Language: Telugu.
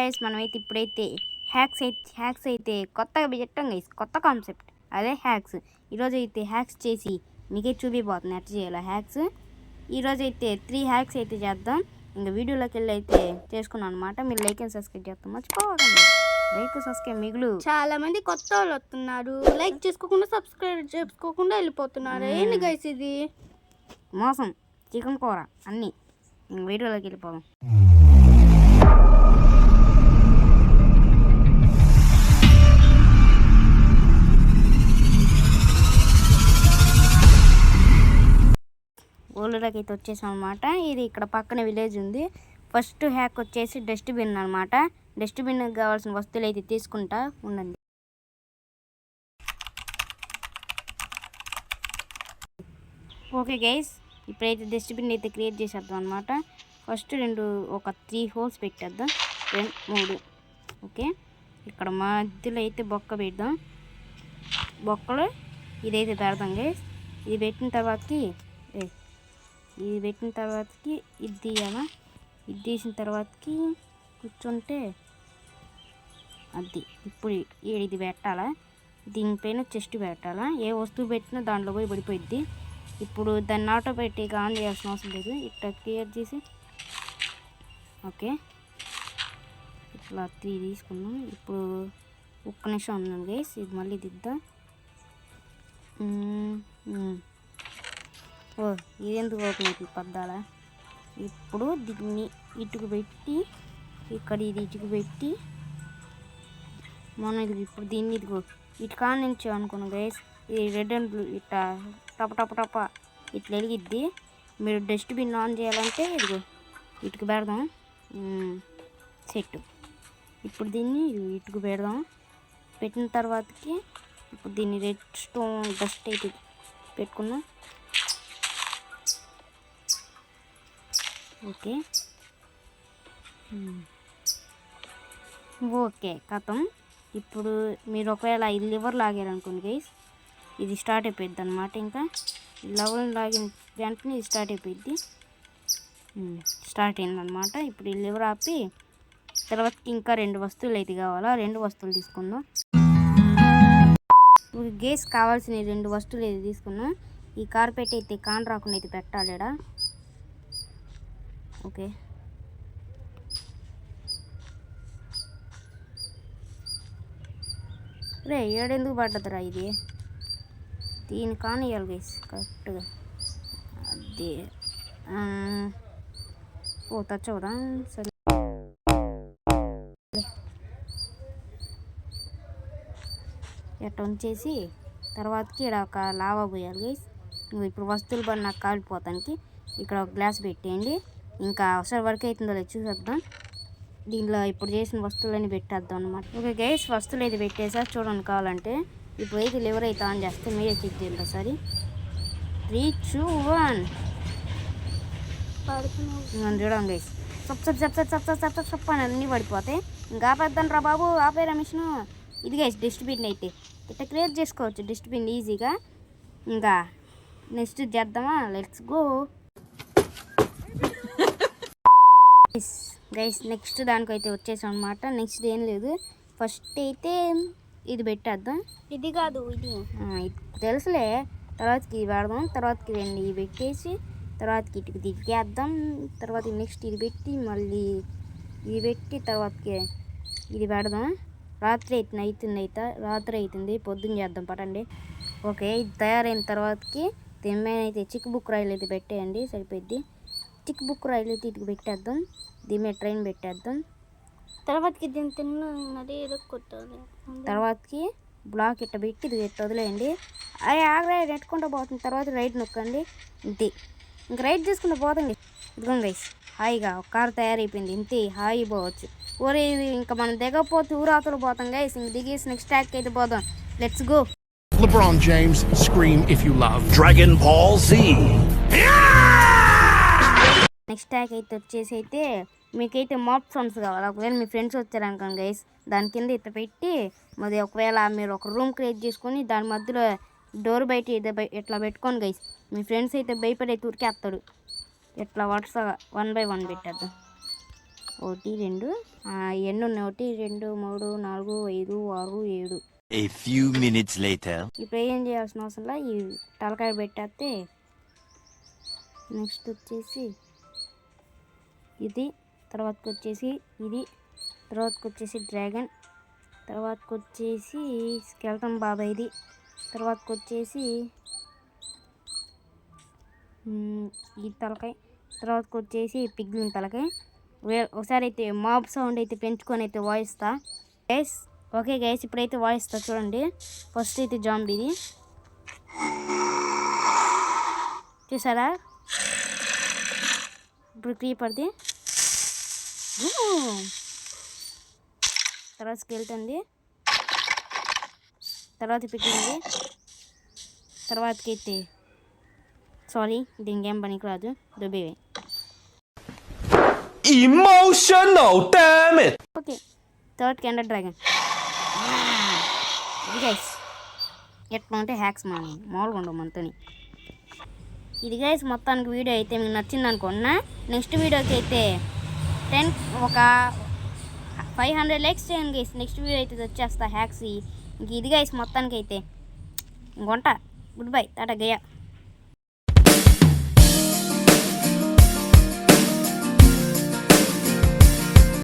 గైస్ మనమైతే ఇప్పుడైతే హ్యాక్స్ అయితే కొత్తగా పెట్టాం గైస్. కొత్త కాన్సెప్ట్ అదే హ్యాక్స్. ఈరోజు అయితే హ్యాక్స్ చేసి మీకే చూపిపోతుంది ఎట్లా చేయాలో హ్యాక్స్. ఈరోజు అయితే 3 హ్యాక్స్ అయితే చేద్దాం. ఇంకా వీడియోలోకి వెళ్ళి అయితే చేసుకున్నాం అనమాట. మీరు లైక్ అండ్ సబ్స్క్రైబ్ చేస్తాం మర్చిపోకండి. లైక్ సబ్స్క్రైబ్ మిగులు. చాలా మంది కొత్త వాళ్ళు వస్తున్నారు, లైక్ చేసుకోకుండా సబ్స్క్రైబ్ చేసుకోకుండా వెళ్ళిపోతున్నారు. ఏంటి గైస్ ఇది? మోసం, చికెన్ కూర అన్నీ. ఇంక వీడియోలోకి వెళ్ళిపోదాం. ఓల్డ్లోకి అయితే వచ్చేసాం అనమాట. ఇది ఇక్కడ పక్కన విలేజ్ ఉంది. ఫస్ట్ హ్యాక్ వచ్చేసి డస్ట్బిన్ అనమాట. డస్ట్బిన్కి కావాల్సిన వస్తువులు అయితే తీసుకుంటా ఉండండి. ఓకే గైస్, ఇప్పుడైతే డస్ట్బిన్ అయితే క్రియేట్ చేసేద్దాం అనమాట. ఫస్ట్ ఒక 3 హోల్స్ పెట్టేద్దాం. 3. ఓకే, ఇక్కడ మధ్యలో అయితే బొక్క పెడదాం. బొక్కలో ఇదైతే పెడదాం గైస్. ఇది పెట్టిన తర్వాతకి ఇది తీయాలా. ఇది తీసిన తర్వాతకి కూర్చుంటే అది ఇప్పుడు ఇది పెట్టాలా. దీనిపైన చెస్ట్ పెట్టాలా. ఏ వస్తువు పెట్టినా దాంట్లో పోయి పడిపోయిద్ది. ఇప్పుడు దాన్ని ఆటోమేటిక్గా ఆన్ చేయాల్సిన అవసరం లేదు. ఇట్లా క్లియర్ చేసి ఓకే ఇట్లా 3 తీసుకున్నాం. ఇప్పుడు ఒక్క నిమిషం ఉన్నాను గైస్, ఇది మళ్ళీ దిద్దాం. ఇదెందుకు ఓపెన్ అవుతుంది పద్దాల. ఇప్పుడు దీన్ని ఇటుకు పెట్టి ఇక్కడ ఇది ఇటుకు పెట్టి మనం ఇది ఇప్పుడు దీన్ని ఇటు కానించాం అనుకున్నాం గైస్. ఇది రెడ్ అండ్ బ్లూ ఇట్లా టప ఇట్లా వెలిగిద్ది. మీరు డస్ట్బిన్ ఆన్ చేయాలంటే ఇటుకు పెడదాం సెట్. ఇప్పుడు దీన్ని ఇటుకు పెడదాం. పెట్టిన తర్వాతకి ఇప్పుడు దీన్ని రెడ్ స్టోన్ డస్ట్ అయితే పెట్టుకున్నాం. ఓకే కథం. ఇప్పుడు మీరు ఒకవేళ ఈ లివర్ లాగారనుకోండి గైస్, ఇది స్టార్ట్ అయిపోయింది అనమాట. ఇంకా లెవెల్ లాగిన వెంటనే ఇది స్టార్ట్ అయిపోయింది. స్టార్ట్ అయిందనమాట. ఇప్పుడు ఈ లివర్ ఆపి తర్వాత ఇంకా 2 వస్తువులు అయితే కావాలా. 2 వస్తువులు తీసుకుందాం. గేస్ కావాల్సిన 2 వస్తువులు అయితే తీసుకున్నాం. ఈ కార్పెట్ అయితే కాన్ రాకుండా అయితే పెట్టాలిడా. ఓకే, రే ఏడెందుకు పడ్డదిరా ఇది. దీన్ని కానియాలి గైస్ కరెక్ట్గా. అది తచ్చవుదా. సరే ఎట్లా ఉంచేసి తర్వాతకి ఇక్కడ ఒక లావా పోయాలి గైస్. ఇప్పుడు వస్తువులు పడి నాకు కాలిపోతానికి ఇక్కడ ఒక గ్లాస్ పెట్టేయండి. ఇంకా అవసరం వరకు అవుతుందో లేదు చూసేద్దాం. దీనిలో ఇప్పుడు చేసిన వస్తువులన్నీ పెట్టేద్దాం అనమాట. ఓకే గైస్, వస్తువులు అయితే పెట్టేసా చూడండి. కావాలంటే ఇప్పుడు అయితే లివర్ అయితే ఆన్ చేస్తే మీరే చెక్ చేయండి ఒకసారి. 3, 2, 1 చూడండి గైస్. సప్ అని అన్నీ పడిపోతాయి. ఇంకా ఆపేద్దాం రా బాబు, ఆపేరా మిషన్. ఇది గైస్ డస్ట్బిన్ అయితే ఇట్లా క్రియేట్ చేసుకోవచ్చు డస్ట్బిన్ ఈజీగా. ఇంకా నెక్స్ట్ చేద్దామా, లెట్స్ గో గైస్. నెక్స్ట్ దానికైతే వచ్చేసాం అనమాట. నెక్స్ట్ ఏం లేదు, ఫస్ట్ అయితే ఇది పెట్టేద్దాం. ఇది కాదు ఇది తెలుసులే. తర్వాతకి ఇది పెడదాం. తర్వాతకి 2 ఇవి పెట్టేసి తర్వాతకి ఇటుకు దిగ్గేద్దాం. తర్వాత నెక్స్ట్ ఇది పెట్టి మళ్ళీ ఇది పెట్టి తర్వాతకి ఇది పెడదాం. రాత్రి అవుతుంది పొద్దున్న చేద్దాం పటండి. ఓకే, ఇది తయారైన తర్వాతకి దీని మీద అయితే చిక్ బుక్ రాయిలు అయితే పెట్టేయండి సరిపోద్ది. చిక్ బుక్ రాయిలు అయితే ఇటుకు పెట్టేద్దాం. దీని మీద ట్రైన్ పెట్టేద్దాం. తర్వాతకి దీన్ని తిన్నది ఎదుక్కొట్టాలి. తర్వాతకి బ్లాక్ ఇట్ట పెట్టి ఇది ఎట్ట వదిలేయండి. అరే ఆగ్రా నెట్టుకుంటూ పోతుంది. తర్వాత రైట్ నొక్కండి. ఇంతే, ఇంక రైట్ తీసుకుంటూ పోతుంది. ఇదిగోండి గైస్, హాయిగా ఒక కారు తయారైపోయింది. ఇంతే, హాయి పోవచ్చు. ఓరే ఇది ఇంకా మనం దిగకపోతే ఊరాతలు పోతాం గైస్. ఇంక దిగేసి నెక్స్ట్ ట్యాక్ అయితే పోదాం. Let's go. LeBron James, scream if you love. Dragon Ball Z. Next ట్యాక్ అయితే వచ్చేసి అయితే మీకైతే మాప్ సౌండ్స్ కావాలి. ఒకవేళ మీ ఫ్రెండ్స్ వచ్చారనుకోండి గైస్, దాని కింద ఇట్లా పెట్టి మరి ఒకవేళ మీరు ఒక రూమ్ క్రియేట్ చేసుకొని దాని మధ్యలో డోర్ బయట ఇట్లా పెట్టుకోండి గైస్. మీ ఫ్రెండ్స్ అయితే భయపడే ఉరికేస్తాడు. ఇట్లా వరుసగా 1 by 1 పెట్టేద్దాం. 1 2 ఎన్ని ఉన్నాయి 1 2 3 4 5 6 7. A few minutes later. ఇప్పుడు ఏం చేయాల్సిన అవసరంలా ఈ తలకాయ పెట్టేస్తే నెక్స్ట్ వచ్చేసి ఇది, తర్వాతకి వచ్చేసి ఇది, తర్వాతకి వచ్చేసి డ్రాగన్, తర్వాతకి వచ్చేసి స్కెల్టన్ బాబాయ్ది, తర్వాతకి వచ్చేసి ఈ తలకాయ, తర్వాతకి వచ్చేసి పిగ్లిన్ తలకాయ. ఒకసారి అయితే మాబ్ సౌండ్ అయితే పెంచుకొని అయితే వాయిస్తా గైస్. ఓకే గైస్, ఇప్పుడైతే వాయిస్తా చూడండి. ఫస్ట్ అయితే జాంబీది చూసారా, ఇప్పుడు క్రీపర్ది, తర్వాత స్కెల్టన్ది, తర్వాత పిక్కింది, తర్వాతకి అయితే సారీ దీనికి ఏం పనికి రాదు దుబ్బేవి. Emotional, damn it! Okay, third Ender dragon. ఇది గైస్ ఎట్లా ఉంటే హ్యాక్స్ మామూలుగా ఉండవు మనతోని. ఇది గైస్ మొత్తానికి వీడియో అయితే మీకు నచ్చింది అనుకున్నా. నెక్స్ట్ వీడియోకి అయితే ఒక 500 లైక్స్ చేయండి గైస్. నెక్స్ట్ వీడియో అయితే వచ్చేస్తా హ్యాక్స్. ఇంక ఇది గైస్ మొత్తానికి అయితే ఇంకొంట. గుడ్ బై, టాటా గయా.